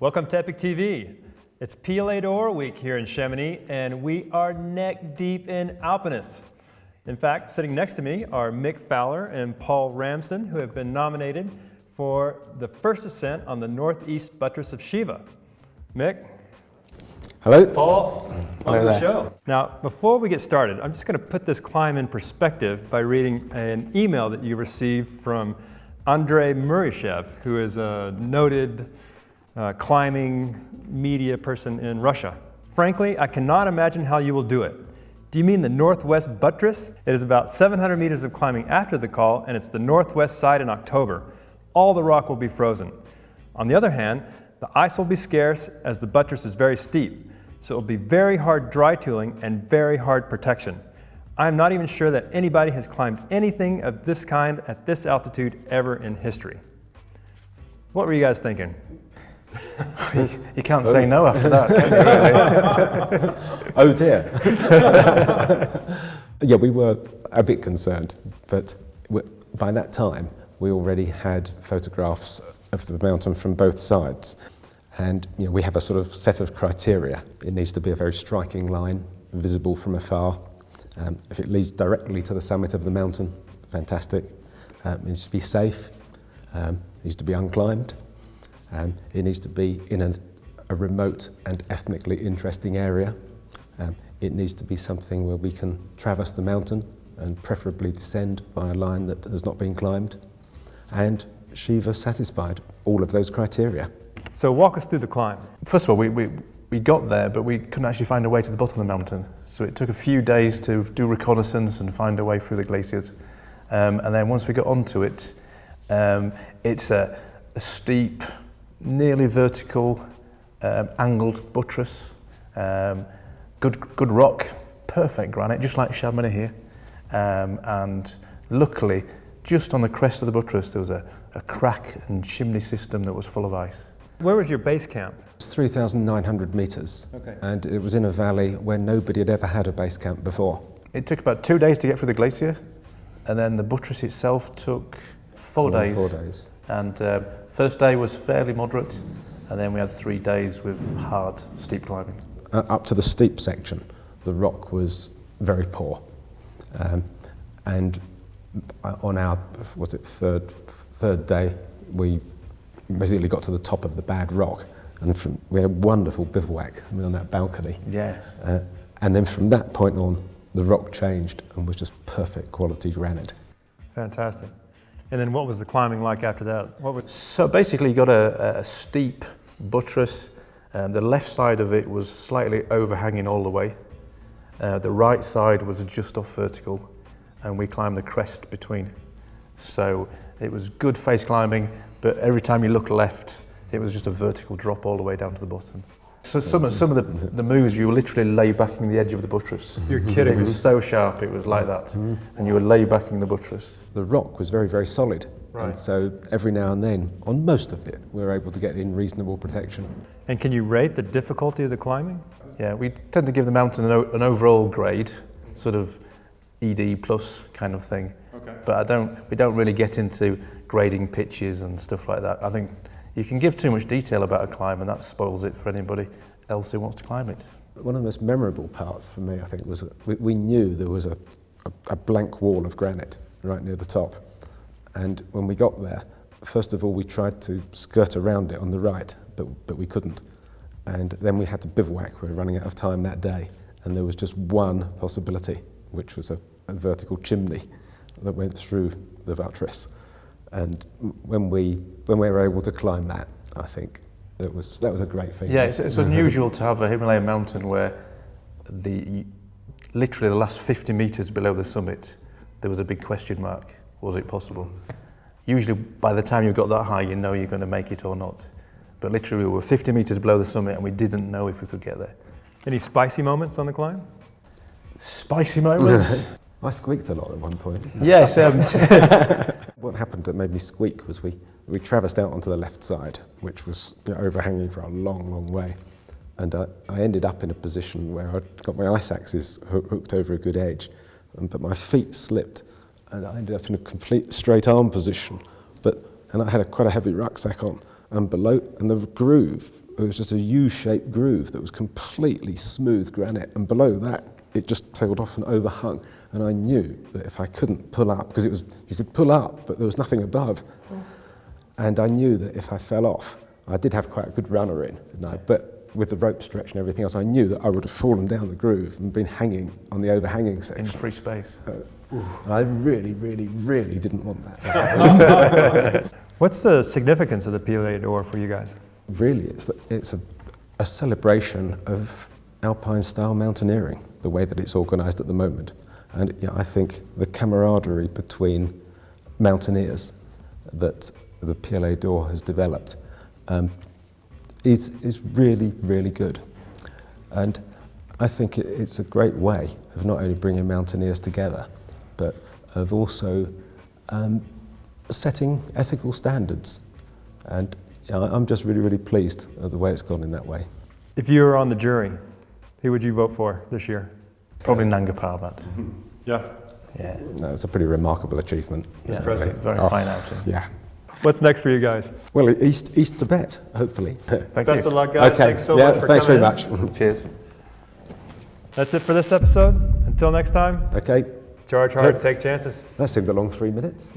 Welcome to Epic TV. It's Piolets week here in Chamonix, and we are neck deep in alpinists. In fact, sitting next to me are Mick Fowler and Paul Ramsden, who have been nominated for the first ascent on the northeast buttress of Shiva. Mick. Hello. Paul. Welcome to the show. Now, before we get started, I'm just going to put this climb in perspective by reading an email that you received from Andrei Murishev, who is a noted climbing media person in Russia. Frankly, I cannot imagine how you will do it. Do you mean the northwest buttress? It is about 700 meters of climbing after the call, and it's the northwest side in October. All the rock will be frozen. On the other hand, the ice will be scarce as the buttress is very steep, so it will be very hard dry tooling and very hard protection. I am not even sure that anybody has climbed anything of this kind at this altitude ever in history. What were you guys thinking? You can't say no after that, can you, really? Oh dear. Yeah, we were a bit concerned, but by that time we already had photographs of the mountain from both sides. And we have a sort of set of criteria. It needs to be a very striking line, visible from afar. If it leads directly to the summit of the mountain, fantastic. It needs to be safe, it needs to be unclimbed. It needs to be in a remote and ethnically interesting area. It needs to be something where we can traverse the mountain and preferably descend by a line that has not been climbed. And Shiva satisfied all of those criteria. So walk us through the climb. First of all, we got there, but we couldn't actually find a way to the bottom of the mountain. So it took a few days to do reconnaissance and find a way through the glaciers. And then once we got onto it, it's a steep, nearly vertical, angled buttress, good rock, perfect granite, just like Chamonix here. And luckily, just on the crest of the buttress, there was a crack and chimney system that was full of ice. Where was your base camp? It's 3,900 meters, Okay. And it was in a valley where nobody had ever had a base camp before. It took about 2 days to get through the glacier, and then the buttress itself took 4 days. 4 days. And first day was fairly moderate, and then we had 3 days with hard, steep climbing. Up to the steep section, the rock was very poor. And on our, was it third day, we basically got to the top of the bad rock, and we had a wonderful bivouac on that balcony. Yes. And then from that point on, the rock changed and was just perfect quality granite. Fantastic. And then what was the climbing like after that? So basically you got a steep buttress. The left side of it was slightly overhanging all the way. The right side was just off vertical, and we climbed the crest between. So it was good face climbing, but every time you look left, it was just a vertical drop all the way down to the bottom. So some of the moves, you were literally lay backing the edge of the buttress. You're kidding. It was so sharp, it was like that. And you were lay backing the buttress. The rock was very, very solid. Right. And so every now and then, on most of it, we were able to get in reasonable protection. And can you rate the difficulty of the climbing? Yeah, we tend to give the mountain an overall grade, sort of ED plus kind of thing. Okay. But we don't really get into grading pitches and stuff like that. I think you can give too much detail about a climb, and that spoils it for anybody else who wants to climb it. One of the most memorable parts for me, I think, was we knew there was a blank wall of granite right near the top. And when we got there, first of all, we tried to skirt around it on the right, but we couldn't. And then we had to bivouac. We were running out of time that day, and there was just one possibility, which was a vertical chimney that went through the buttress. And when we were able to climb that, I think that was a great thing. Yeah, it's unusual to have a Himalayan mountain where literally the last 50 meters below the summit, there was a big question mark. Was it possible? Usually by the time you got that high, you know you're going to make it or not. But literally we were 50 meters below the summit and we didn't know if we could get there. Any spicy moments on the climb? Spicy moments? I squeaked a lot at one point. Yes. What happened that made me squeak was we traversed out onto the left side, which was overhanging for a long, long way. And I ended up in a position where I'd got my ice axes hooked over a good edge, but my feet slipped, and I ended up in a complete straight arm position. And I had quite a heavy rucksack on, and below, and the groove it was just a U-shaped groove that was completely smooth granite, and below that it just tailed off and overhung. And I knew that if I couldn't pull up, because you could pull up, but there was nothing above. And I knew that if I fell off, I did have quite a good runner in, didn't I? But with the rope stretch and everything else, I knew that I would have fallen down the groove and been hanging on the overhanging section. In free space. And I really, really, really didn't want that to happen. What's the significance of the Piolet door for you guys? Really, it's a celebration of Alpine-style mountaineering, the way that it's organised at the moment. And I think the camaraderie between mountaineers that the Piolet door has developed is really, really good. And I think it's a great way of not only bringing mountaineers together, but of also setting ethical standards. And I'm just really, really pleased at the way it's gone in that way. If you were on the jury, who would you vote for this year? Probably Nanga Parbat. Yeah. Yeah. No, it's a pretty remarkable achievement. Yeah, impressive. Very fine outing. Yeah. What's next for you guys? Well, East Tibet, hopefully. Thank Best you. of luck, guys. Okay. Thanks so much for thanks coming very in. much. Cheers. That's it for this episode. Until next time, Okay, charge hard, take chances. that seemed a long 3 minutes.